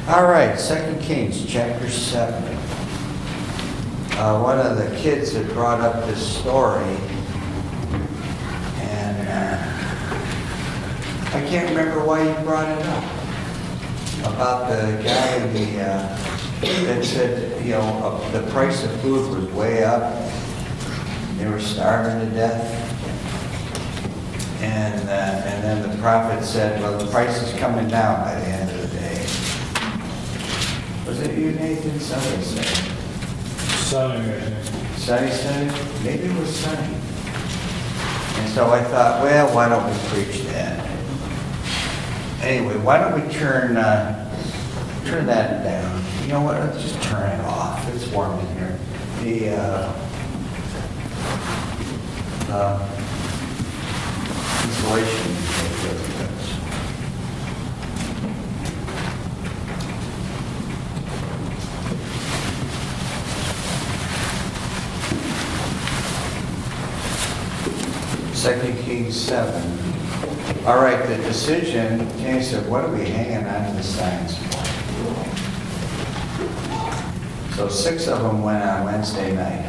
All right, 2 Kings chapter 7. One of the kids had brought up this story, and I can't remember why he brought it up. About the guy that said, the price of food was way up. They were starving to death. And then the prophet said, well, the price is coming down by the end of the day. Was it you, Nathan? Somebody said it. Sunny, I think. Sonny said it? Maybe it was Sonny. And so I thought, well, why don't we preach that? Anyway, why don't we turn that down? You know what? Let's just turn it off. It's warm in here. The insulation is really good. 2 Kings 7. All right, the decision, King said, what are we hanging on to the signs for? So 6 of them went on Wednesday night.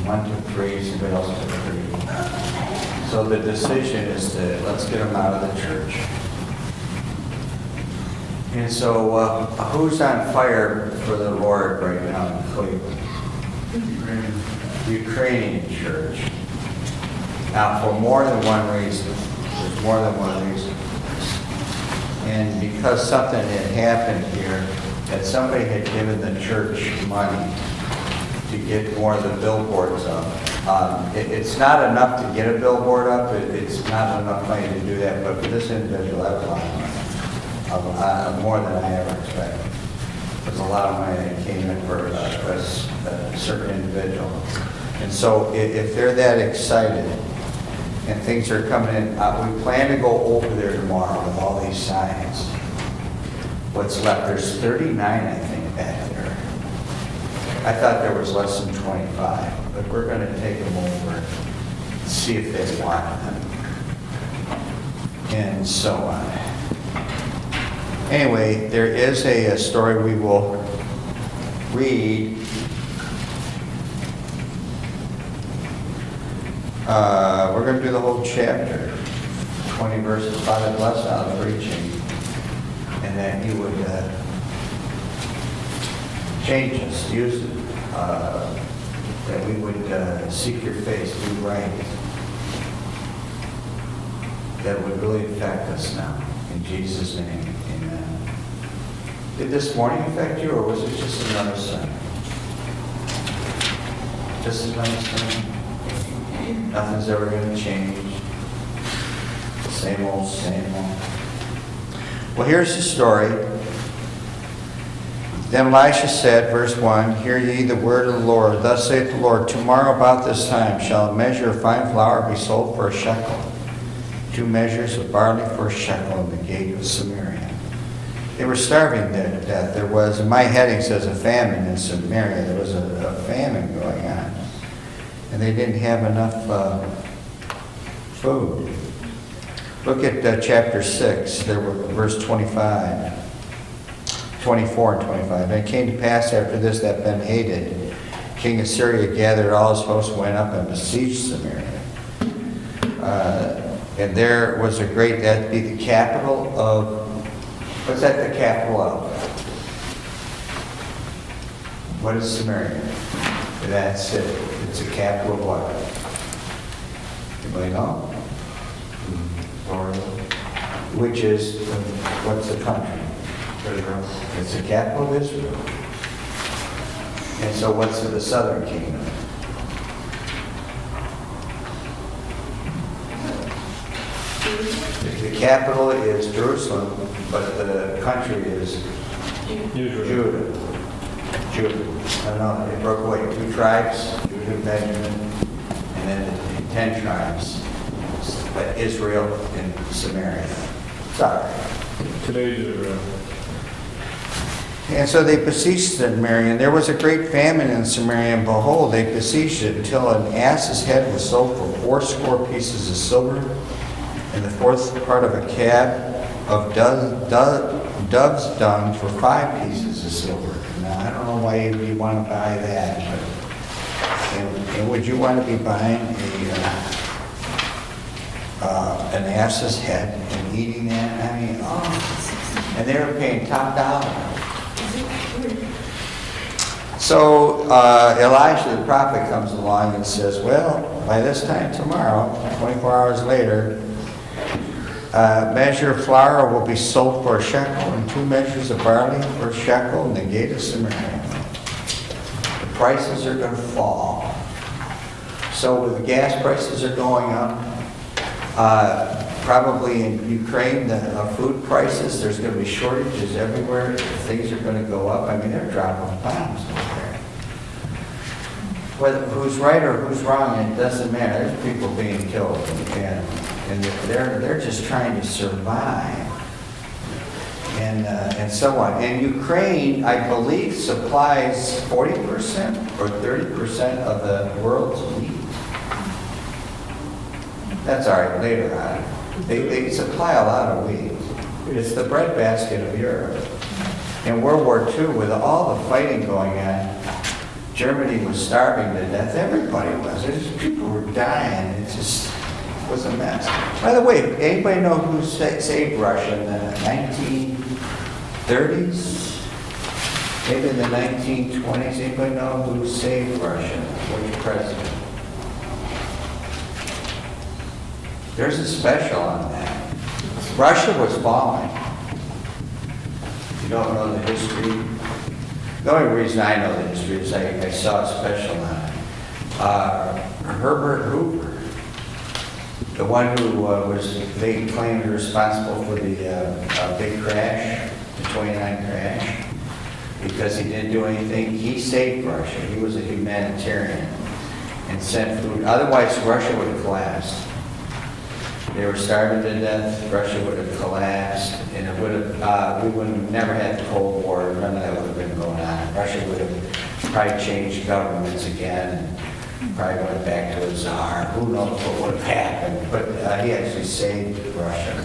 1 took 3, somebody else took 3. So the decision is to, let's get them out of the church. And so who's on fire for the Lord right now in Cleveland? Ukrainian church. Now, for more than one reason. There's more than one reason. And because something had happened here, that somebody had given the church money to get more of the billboards up. It's not enough to get a billboard up. It's not enough money to do that. But for this individual, that was a lot of money. More than I ever expected. There's a lot of money that came in for a certain individual. And so if they're that excited, and things are coming in. We plan to go over there tomorrow with all these signs. What's left? There's 39, I think, back there. I thought there was less than 25, but we're going to take them over and see if they want them. And so on. Anyway, there is a story we will read. We're going to do the whole chapter, 20 verses. Father, bless our preaching, and that you would change us, use it, that we would seek your face, do right, that would really affect us now. In Jesus' name, amen. Did this morning affect you, or was it just another Sunday? Just another Sunday? Nothing's ever going to change. Same old, same old. Well, here's the story. Then Elisha said, verse 1, hear ye the word of the Lord. Thus saith the Lord, tomorrow about this time shall a measure of fine flour be sold for a shekel, 2 measures of barley for a shekel in the gate of Samaria. They were starving there to death. There was, in my heading says, a famine in Samaria. There was a famine going on. And they didn't have enough food. Look at chapter 6, there were verse 24 and 25. And it came to pass after this that Ben-Hadad, king of Syria, gathered all his hosts, went up and besieged Samaria. And there was a great, that'd be the capital of, what's that the capital of? What is Samaria? That's it. It's a capital of what? Anybody know? Which is, what's the country? Israel. It's the capital of Israel. And so what's the southern kingdom? The capital is Jerusalem, but the country is Judah. No, it broke away. 2 tribes, Judah and Benjamin, and then 10 tribes. But Israel and Samaria. Sorry. Today's Israel. And so they besieged Samaria, and there was a great famine in Samaria, and behold, they besieged it until an ass's head was sold for 80 pieces of silver, and the 1/4 part of a cab of dove's dung for 5 pieces of silver. Now, I don't know why you'd want to buy that, but and would you want to be buying an ass's head and eating that? I mean, and they were paying top dollar. So Elisha the prophet comes along and says, well, by this time tomorrow, 24 hours later, a measure of flour will be sold for a shekel, and 2 measures of barley for a shekel in the gate of Samaria. The prices are going to fall. So with the gas prices are going up, probably in Ukraine, the food prices, there's going to be shortages everywhere. Things are going to go up. I mean, they're dropping bombs over there. Whether who's right or who's wrong, it doesn't matter. There's people being killed, and they're just trying to survive, and so on. And Ukraine, I believe, supplies 40% or 30% of the world's wheat. That's all right, later on. They supply a lot of wheat. It's the breadbasket of Europe. In World War II, with all the fighting going on, Germany was starving to death. Everybody was. People were dying. It just was a mess. By the way, anybody know who saved Russia in the 1930s? Maybe in the 1920s? Anybody know who saved Russia? Which president? There's a special on that. Russia was falling. You don't know the history? The only reason I know the history is I saw a special on it. Herbert Hoover, the one who they claimed responsible for the big crash, the 29 crash, because he didn't do anything. He saved Russia. He was a humanitarian and sent food. Otherwise, Russia would have collapsed. They were starving to death. Russia would have collapsed, and it would have. We would have never had the Cold War. None of that would have been going on. Russia would have probably changed governments again, and probably went back to a czar. Who knows what would have happened? But he actually saved Russia.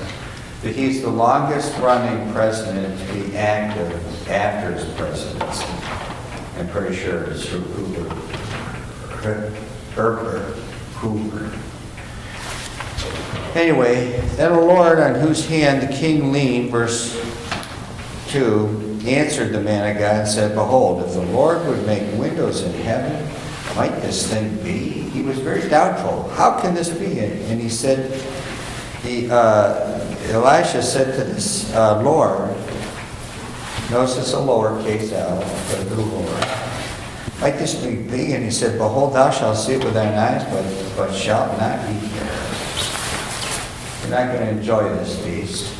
But he's the longest-running president to be active after his presidency. I'm pretty sure it's Hoover. Herbert Hoover. Anyway, then the Lord on whose hand the king leaned, verse 2, answered the man of God and said, behold, if the Lord would make windows in heaven, might this thing be? He was very doubtful. How can this be? And he said, Elisha said to this Lord, notice it's a lowercase l, for the Lord, might this thing be? And he said, behold, thou shalt see it with thine eyes, but shalt not eat thereof. You're not going to enjoy this feast.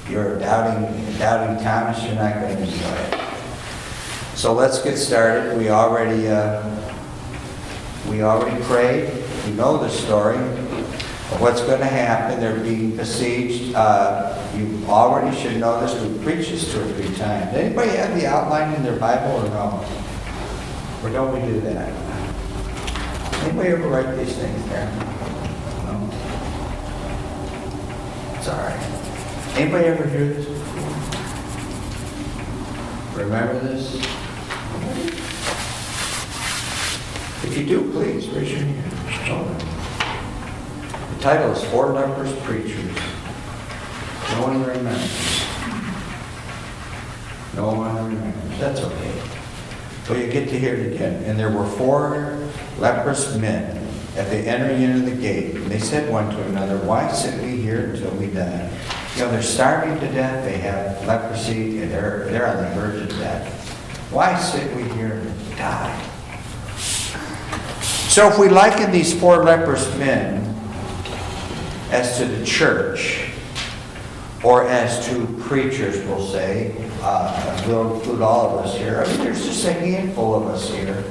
You're doubting Thomas, you're not going to enjoy it. So let's get started. We already prayed. We know the story of what's going to happen. They're being besieged. You already should know this. We preached this 2 or 3 times. Does anybody have the outline in their Bible or no? Or don't we do that? Anybody ever write these things down? No? It's all right. Anybody ever hear this before? Remember this? If you do, please raise your hand. The title is 4 Leprous Preachers. No one remembers. No one remembers. That's okay. Well, you get to hear it again. And there were 4 leprous men at the entering into the gate. And they said one to another, why sit we here until we die? You know, they're starving to death. They have leprosy. And they're on the verge of death. Why sit we here and die? So if we liken these 4 leprous men as to the church, or as to preachers, we'll say, we'll include all of us here. I mean, there's just a handful of us here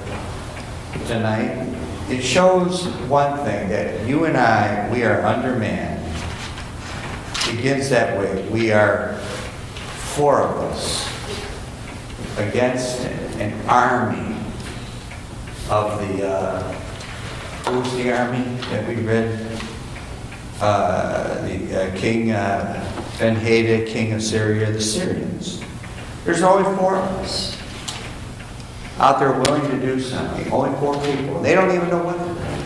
tonight. It shows one thing, that you and I, we are undermanned. It begins that way. We are 4 of us against an army of the, who's the army that we read? The king, Ben-Hadad, king of Syria, the Syrians. There's only 4 of us out there willing to do something. Only 4 people. They don't even know what they're doing.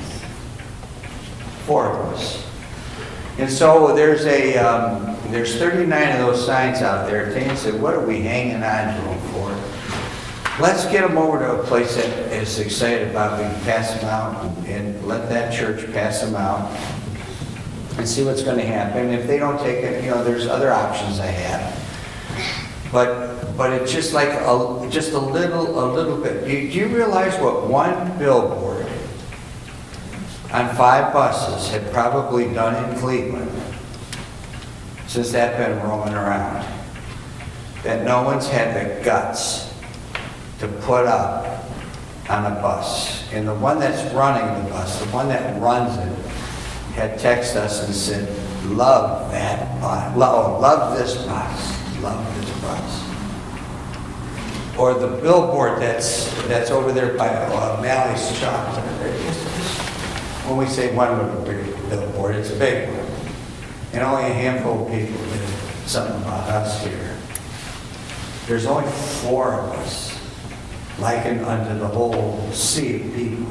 4 of us. And so there's 39 of those signs out there. Tanya said, what are we hanging on to them for? Let's get them over to a place that is excited about. We can pass them out and let that church pass them out and see what's going to happen. If they don't take it, there's other options I have. But it's just like just a little bit. Do you realize what one billboard on 5 buses had probably done in Cleveland since that been roaming around? That no one's had the guts to put up on a bus. And the one that's running the bus, the one that runs it, had texted us and said, love that bus, love this bus, love this bus. Or the billboard that's over there by Mally's Chocolate. When we say one billboard, it's a big one. And only a handful of people did something about us here. There's only 4 of us, likened unto the whole sea of people.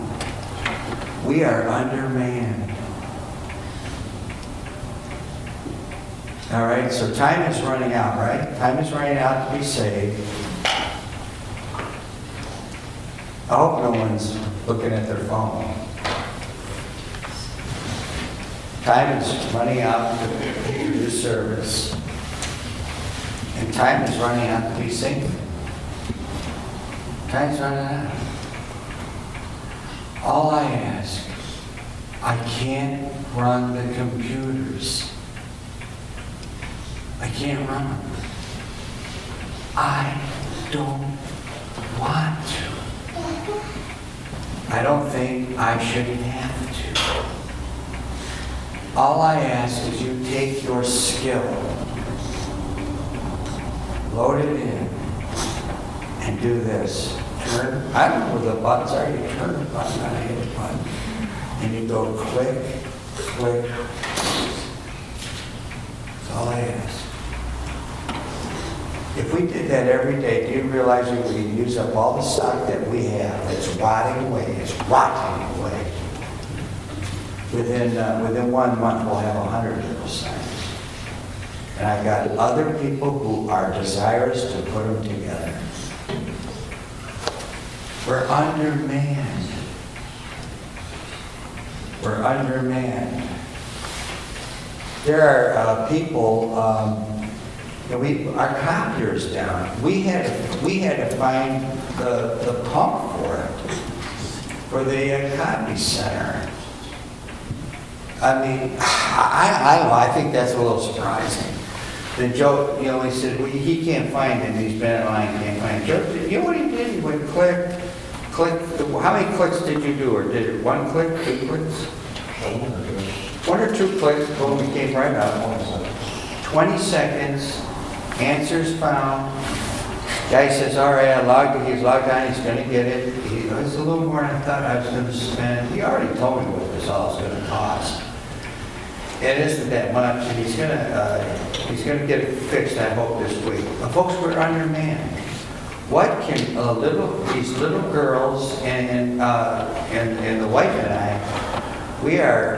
We are undermanned. All right, so time is running out, right? Time is running out to be saved. I hope no one's looking at their phone. Time is running out to do service. And time is running out to be saved. Time's running out. All I ask, I can't run the computers. I can't run them. I don't want to. I don't think I should have to. All I ask is you take your skill, load it in, and do this. Turn, I don't know where the buttons are. You turn the button, I hit the button, and you go click, click. That's all I ask. If we did that every day, do you realize we would use up all the stock that we have? It's rotting away. It's rotting away. Within 1 month, we'll have 100 of those signs. And I've got other people who are desirous to put them together. We're undermanned. We're undermanned. There are people. Our copier's down. We had to find the pump for the copy center. I mean, I don't know. I think that's a little surprising. Then Joe, he said, well, he can't find it. He's been in line, can't find it. Joe, you know what he did? He went click. How many clicks did you do? Or did it 1 click, 2 clicks? 1 or 2 clicks. Boom, we came right up. 20 seconds. Answers found. Guy says, all right, he's logged on, he's going to get it. It's a little more than I thought I was going to spend. He already told me what this all is going to cost. It isn't that much, and he's going to get it fixed, I hope, this week. But folks, we're undermanned. What can these little girls and the wife and I, we are,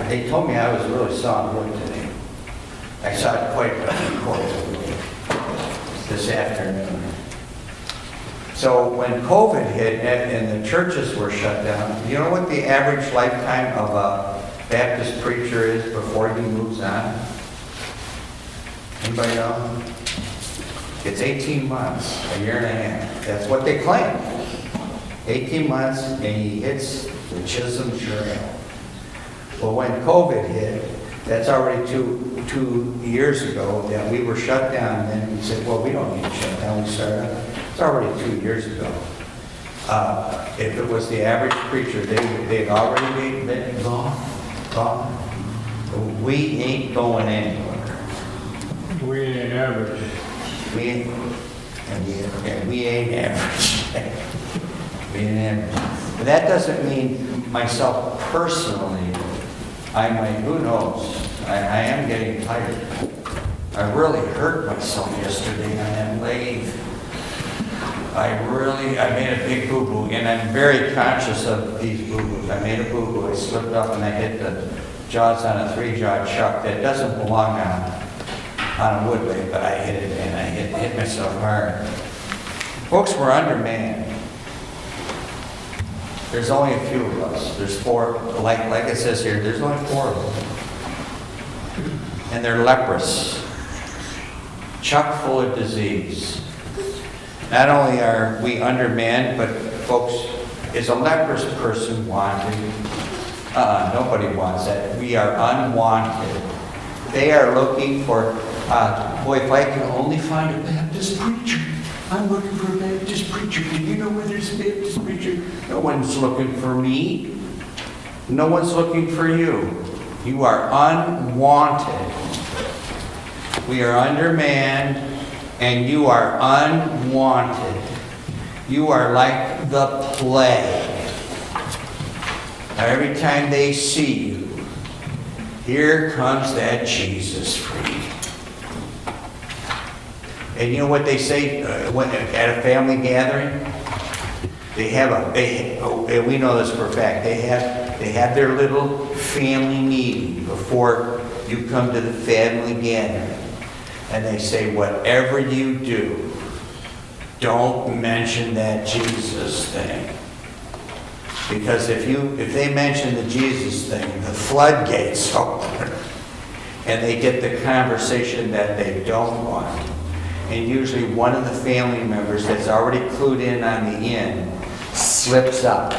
they told me I was really sawing wood today. I saw it quite a few quotes this afternoon. So when COVID hit and the churches were shut down, you know what the average lifetime of a Baptist preacher is before he moves on? Anybody know? It's 18 months, a year and a half. That's what they claim. 18 months and he hits the Chisholm Trail. Well, when COVID hit, that's already two years ago that we were shut down, and then we said, well, we don't need to shut down. We started. It's already 2 years ago. If it was the average preacher, they'd already been gone. We ain't going anywhere. We ain't average. We ain't average. We ain't average. But that doesn't mean myself personally, I might, who knows? I am getting tired. I really hurt myself yesterday on that lathe. I made a big boo-boo, and I'm very conscious of these boo-boos. I made a boo-boo, I slipped up and I hit the jaws on a 3-jaw chuck that doesn't belong on a wood lathe, but I hit it, and I hit myself hard. Folks, we're undermanned. There's only a few of us. There's 4, like it says here, there's only 4 of them. And they're leprous, chock full of disease. Not only are we undermanned, but folks, is a leprous person wanted? Nobody wants that. We are unwanted. They are looking for, boy, if I can only find a Baptist preacher. I'm looking for a Baptist preacher. Do you know where there's a Baptist preacher? No one's looking for me. No one's looking for you. You are unwanted. We are undermanned, and you are unwanted. You are like the plague. Now, every time they see you, here comes that Jesus freak. And you know what they say at a family gathering? And we know this for a fact. They have their little family meeting before you come to the family gathering. And they say, whatever you do, don't mention that Jesus thing. Because if they mention the Jesus thing, the floodgates open. And they get the conversation that they don't want. And usually one of the family members that's already clued in on the end slips up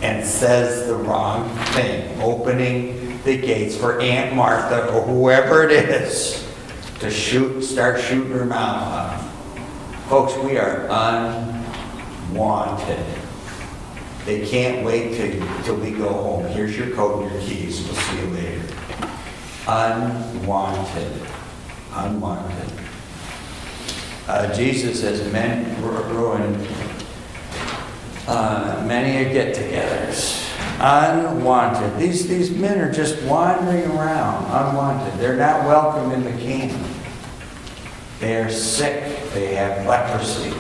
and says the wrong thing, opening the gates for Aunt Martha or whoever it is to start shooting her mouth off. Folks, we are unwanted. They can't wait till we go home. Here's your coat and your keys. We'll see you later. Unwanted. Unwanted. Jesus says, men ruin many a get-togethers. Unwanted. These men are just wandering around, unwanted. They're not welcome in the camp. They are sick. They have leprosy.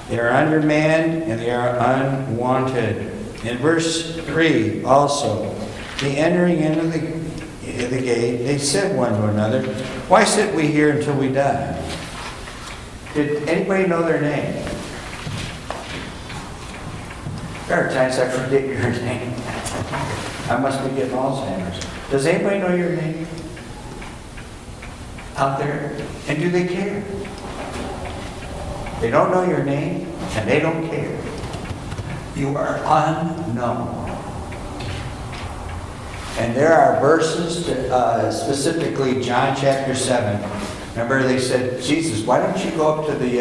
They are undermanned and they are unwanted. In verse 3 also, the entering into the gate, they said one to another, why sit we here until we die? Did anybody know their name? There are times I forget your name. I must be getting Alzheimer's. Does anybody know your name? Out there? And do they care? They don't know your name, and they don't care. You are unknown. And there are verses, specifically John chapter 7. Remember they said, Jesus, why don't you go up to the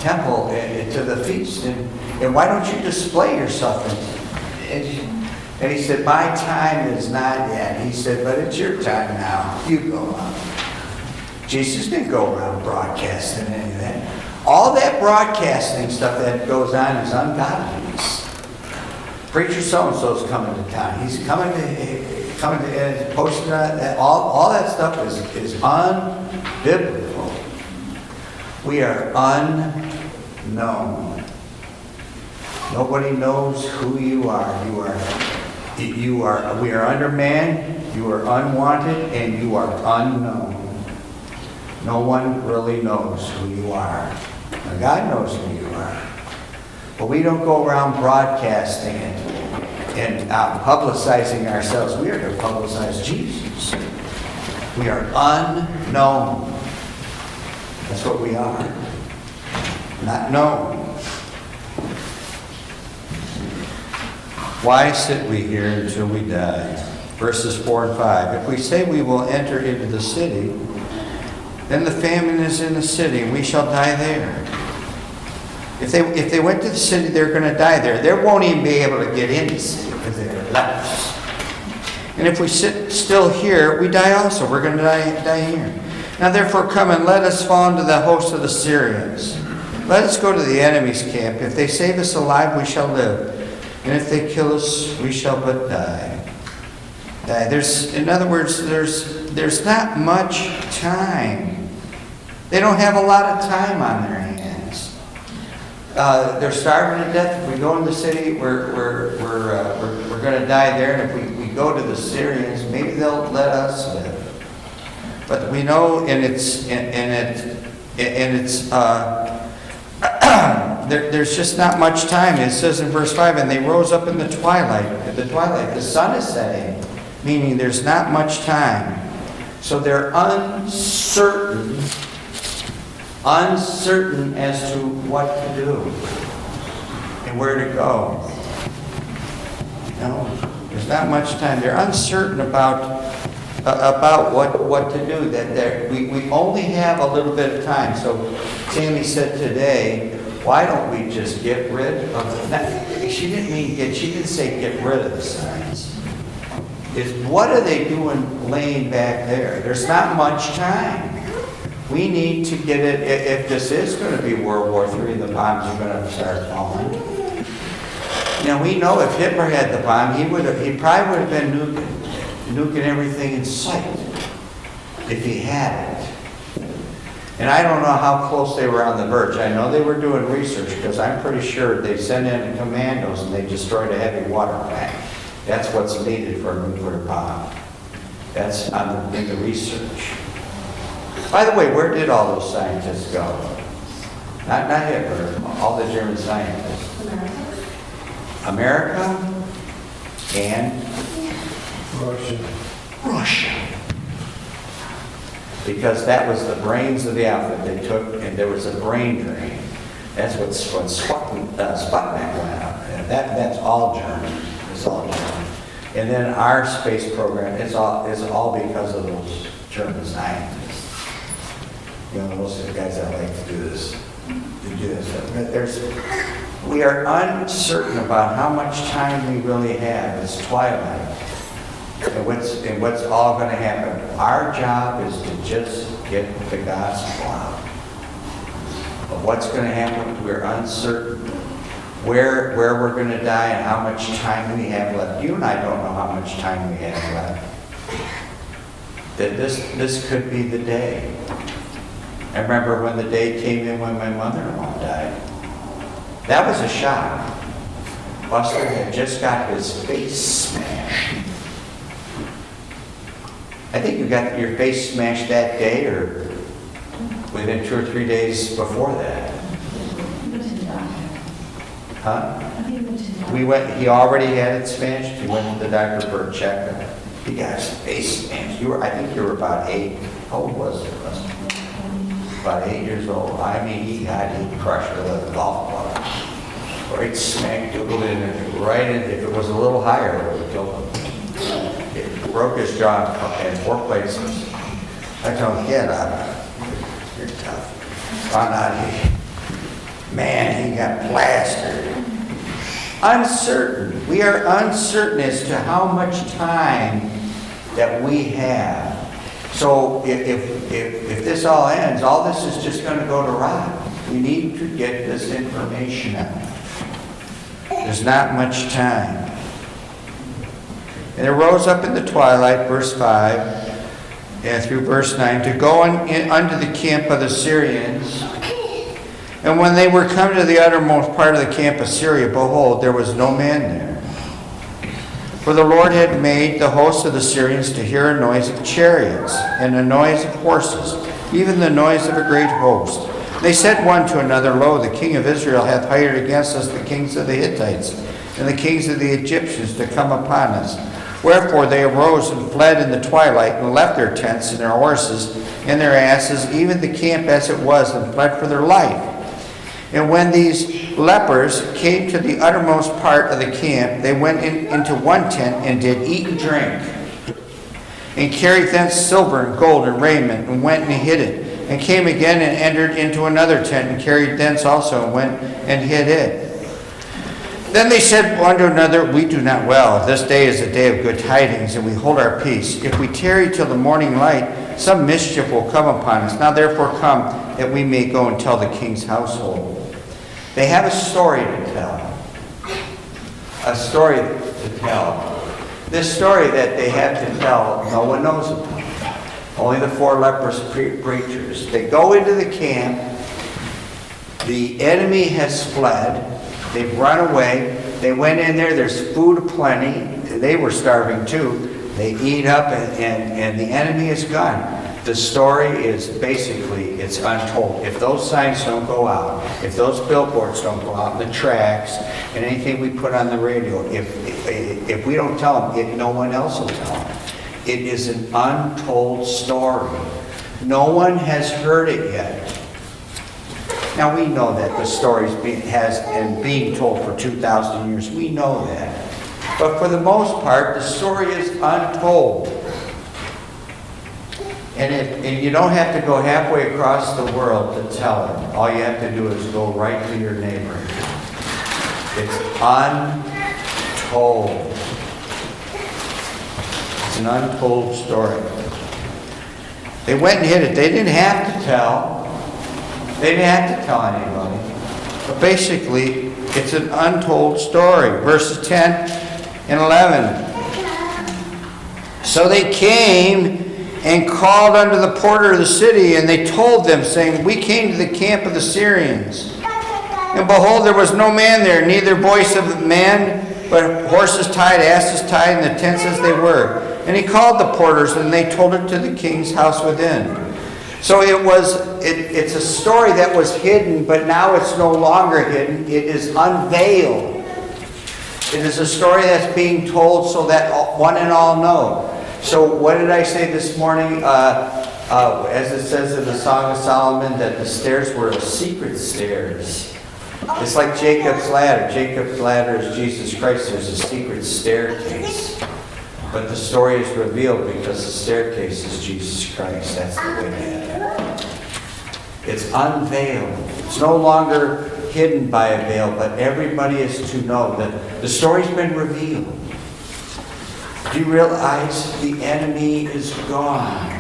temple, to the feast, and why don't you display yourself? And he said, my time is not yet. He said, but it's your time now. You go up. Jesus didn't go around broadcasting any of that. All that broadcasting stuff that goes on is ungodliness. Preacher so-and-so's coming to town. He's coming to posting that. All that stuff is unbiblical. We are unknown. Nobody knows who you are. We are undermanned, you are unwanted, and you are unknown. No one really knows who you are. Now, God knows who you are. But we don't go around broadcasting it and publicizing ourselves. We are to publicize Jesus. We are unknown. That's what we are. Not known. Why sit we here until we die? Verses 4 and 5. If we say we will enter into the city, then the famine is in the city, and we shall die there. If they went to the city, they're going to die there. They won't even be able to get in the city because they're lepers. And if we sit still here, we die also. We're going to die here. Now therefore come and let us fall into the host of the Syrians. Let us go to the enemy's camp. If they save us alive, we shall live. And if they kill us, we shall but die. In other words, there's not much time. They don't have a lot of time on their hands. They're starving to death. If we go in the city, we're going to die there. And if we go to the Syrians, maybe they'll let us live. But we know, there's just not much time. It says in verse 5, and they rose up in the twilight. At the twilight, the sun is setting, meaning there's not much time. So they're uncertain as to what to do and where to go. There's not much time. They're uncertain about what to do. That we only have a little bit of time. So Tammy said today, why don't we just get rid of the... She didn't say get rid of the signs. What are they doing laying back there? There's not much time. We need to get it. If this is going to be World War III, the bombs are going to start falling. Now we know if Hitler had the bomb, he probably would have been nuking everything in sight if he had it. And I don't know how close they were on the verge. I know they were doing research because I'm pretty sure they sent in commandos and they destroyed a heavy water plant. That's what's needed for a nuclear bomb. That's in the research. By the way, where did all those scientists go? Not Hitler, all the German scientists. America and Russia. Because that was the brains of the outfit they took, and there was a brain drain. That's when Sputnik went out. And that's all German. It's all German. And then our space program is all because of those German scientists. Most of the guys that like to do this. We are uncertain about how much time we really have. It's twilight. And what's all going to happen? Our job is to just get the gospel out. But what's going to happen? We're uncertain. Where we're going to die and how much time we have left. You and I don't know how much time we have left. That this could be the day. I remember when the day came in when my mother-in-law died. That was a shock. Buster had just got his face smashed. I think you got your face smashed that day or within 2 or 3 days before that. Huh? He already had it smashed. He went to the doctor for a checkup. He got his face smashed. I think you were about 8. How old was it? About 8 years old. I mean, he crushed it with a golf club. Right smack doogled in it, right in. If it was a little higher, it would have killed him. It broke his jaw in 4 places. I told him, get up. You're tough. Found out he got plastered. Uncertain. We are uncertain as to how much time that we have. So if this all ends, all this is just going to go to rot. We need to get this information out. There's not much time. And it rose up in the twilight, verse 5, and through verse 9, to go unto the camp of the Syrians. And when they were come to the uttermost part of the camp of Syria, behold, there was no man there. For the Lord had made the host of the Syrians to hear a noise of chariots, and a noise of horses, even the noise of a great host. They said one to another, Lo, the king of Israel hath hired against us the kings of the Hittites, and the kings of the Egyptians to come upon us. Wherefore they arose and fled in the twilight, and left their tents and their horses and their asses, even the camp as it was, and fled for their life. And when these lepers came to the uttermost part of the camp, they went into one tent and did eat and drink, and carried thence silver and gold and raiment, and went and hid it, and came again and entered into another tent, and carried thence also, and went and hid it. Then they said one to another, We do not well. This day is a day of good tidings, and we hold our peace. If we tarry till the morning light, some mischief will come upon us. Now therefore come, that we may go and tell the king's household. They have a story to tell. A story to tell. This story that they have to tell, no one knows about. Only the 4 leprous preachers. They go into the camp. The enemy has fled. They've run away. They went in there. There's food aplenty. They were starving too. They eat up and the enemy is gone. The story is basically, it's untold. If those signs don't go out, if those billboards don't go out, the tracks, and anything we put on the radio, if we don't tell them, no one else will tell them. It is an untold story. No one has heard it yet. Now we know that the story's being told for 2,000 years. We know that. But for the most part, the story is untold. And you don't have to go halfway across the world to tell it. All you have to do is go right to your neighbor. It's untold. It's an untold story. They went and hid it. They didn't have to tell. They didn't have to tell anybody. But basically, it's an untold story. Verses 10 and 11. So they came and called unto the porter of the city, and they told them, saying, We came to the camp of the Syrians. And behold, there was no man there, neither voice of man, but horses tied, asses tied, and the tents as they were. And he called the porters, and they told it to the king's house within. So it's a story that was hidden, but now it's no longer hidden. It is unveiled. It is a story that's being told so that one and all know. So what did I say this morning? As it says in the Song of Solomon, that the stairs were secret stairs. It's like Jacob's ladder. Jacob's ladder is Jesus Christ. There's a secret staircase. But the story is revealed because the staircase is Jesus Christ. That's the way it is. It's unveiled. It's no longer hidden by a veil, but everybody is to know that the story's been revealed. Do you realize the enemy is gone?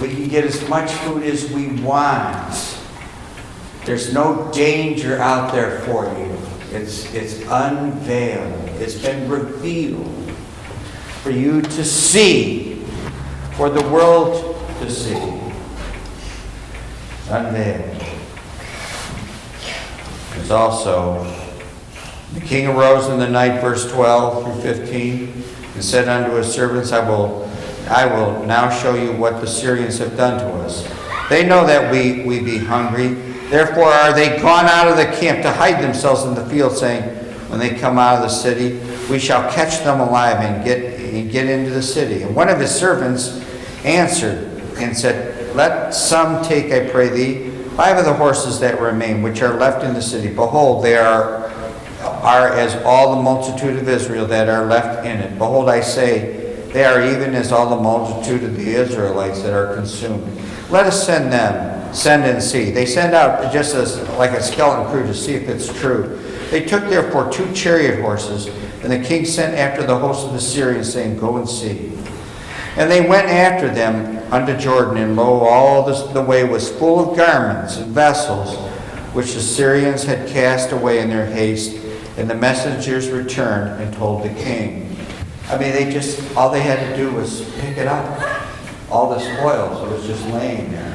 We can get as much food as we want. There's no danger out there for you. It's unveiled. It's been revealed for you to see, for the world to see. Unveiled. There's also, the king arose in the night, verse 12 through 15, and said unto his servants, I will now show you what the Syrians have done to us. They know that we be hungry. Therefore are they gone out of the camp to hide themselves in the field, saying, when they come out of the city, we shall catch them alive and get into the city. And one of his servants answered and said, Let some take, I pray thee, 5 of the horses that remain, which are left in the city. Behold, they are as all the multitude of Israel that are left in it. Behold, I say, they are even as all the multitude of the Israelites that are consumed. Let us send and see. They send out just as like a skeleton crew to see if it's true. They took therefore 2 chariot horses, and the king sent after the host of the Syrians, saying, Go and see. And they went after them unto Jordan, and lo, all the way was full of garments and vessels, which the Syrians had cast away in their haste. And the messengers returned and told the king. I mean, all they had to do was pick it up. All the spoils, it was just laying there.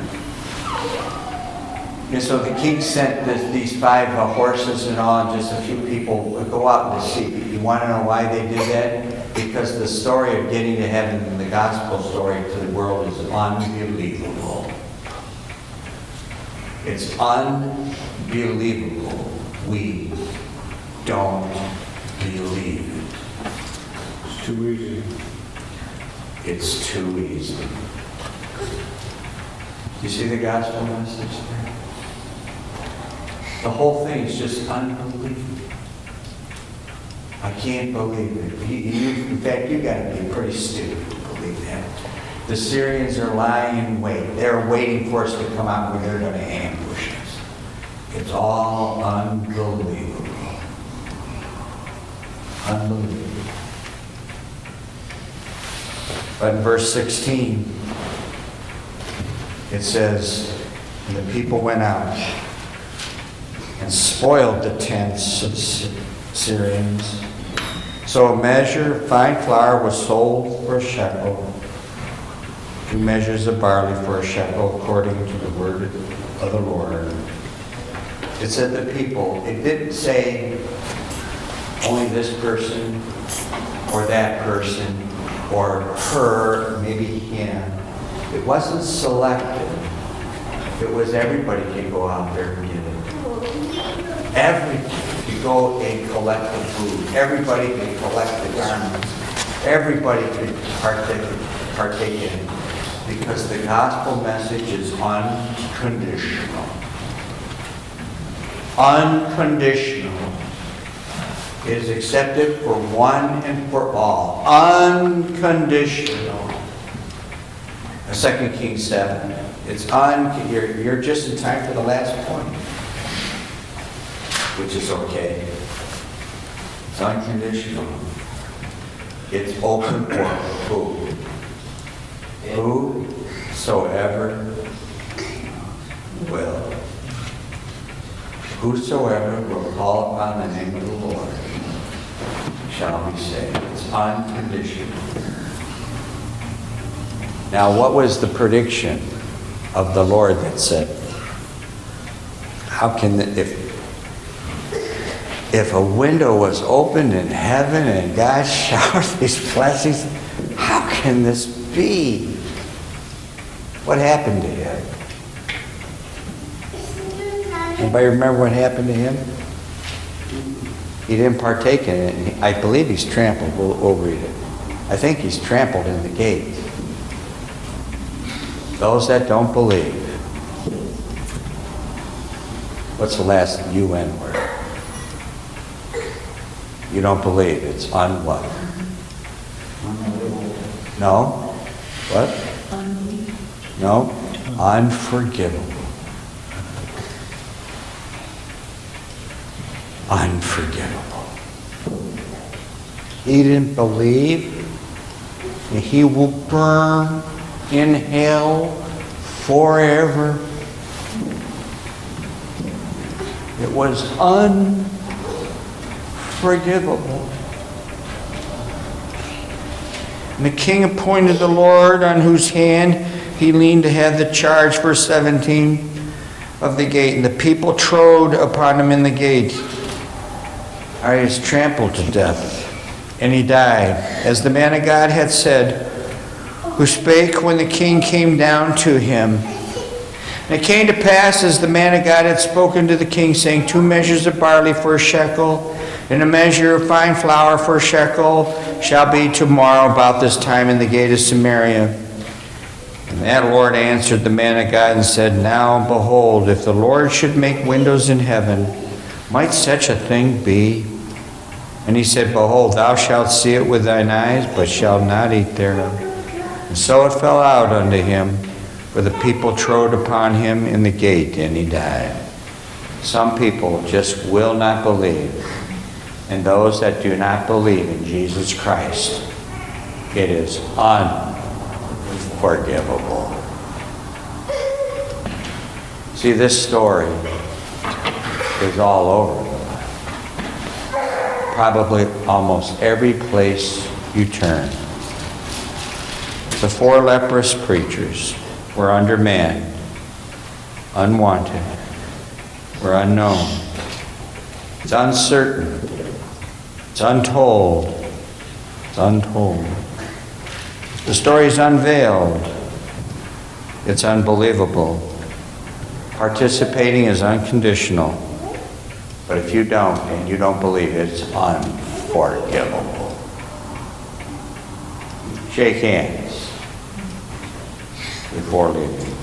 And so the king sent these 5 horses and all, and just a few people would go out to see. You want to know why they did that? Because the story of getting to heaven and the gospel story to the world is unbelievable. It's unbelievable. We don't believe it. It's too easy. It's too easy. You see the gospel message there? The whole thing is just unbelievable. I can't believe it. In fact, you got to be pretty stupid to believe that. The Syrians are lying in wait. They're waiting for us to come out where they're going to ambush us. It's all unbelievable. Unbelievable. But in verse 16, it says, and the people went out and spoiled the tents of the Syrians So a measure of fine flour was sold for a shekel, 2 measures of barley for a shekel, according to the word of the Lord. It said the people, it didn't say only this person or that person or her, maybe him. It wasn't selective. It was everybody could go out there and get it. Everybody could go and collect the food. Everybody could collect the garments. Everybody could partake in it. Because the gospel message is unconditional. Unconditional. It is accepted for one and for all. Unconditional. 2 Kings 7. You're just in time for the last point, which is okay. It's unconditional. It's open for who? Whosoever will. Whosoever will call upon the name of the Lord shall be saved. It's unconditional. Now, what was the prediction of the Lord that said, how can, if a window was opened in heaven and God showered these blessings, how can this be? What happened to him? Anybody remember what happened to him? He didn't partake in it. I believe he's trampled. We'll read it. I think he's trampled in the gate. Those that don't believe. What's the last UN word? You don't believe. It's on what? No? What? No? Unforgivable. Unforgivable. He didn't believe. He will burn in hell forever. It was unforgivable. And the king appointed the Lord on whose hand he leaned to have the charge, verse 17, of the gate. And the people trode upon him in the gate. He was trampled to death, and he died, as the man of God had said, who spake when the king came down to him. And it came to pass, as the man of God had spoken to the king, saying, 2 measures of barley for a shekel, and a measure of fine flour for a shekel shall be tomorrow about this time in the gate of Samaria. And that Lord answered the man of God and said, Now behold, if the Lord should make windows in heaven, might such a thing be? And he said, Behold, thou shalt see it with thine eyes, but shalt not eat thereof. And so it fell out unto him, for the people trode upon him in the gate, and he died. Some people just will not believe. And those that do not believe in Jesus Christ, it is unforgivable. See, this story is all over. Probably almost every place you turn. The 4 leprous preachers were undermanned, unwanted, were unknown. It's uncertain. It's untold. It's untold. The story is unveiled. It's unbelievable. Participating is unconditional. But if you don't, and you don't believe it, it's unforgivable. Shake hands before leaving.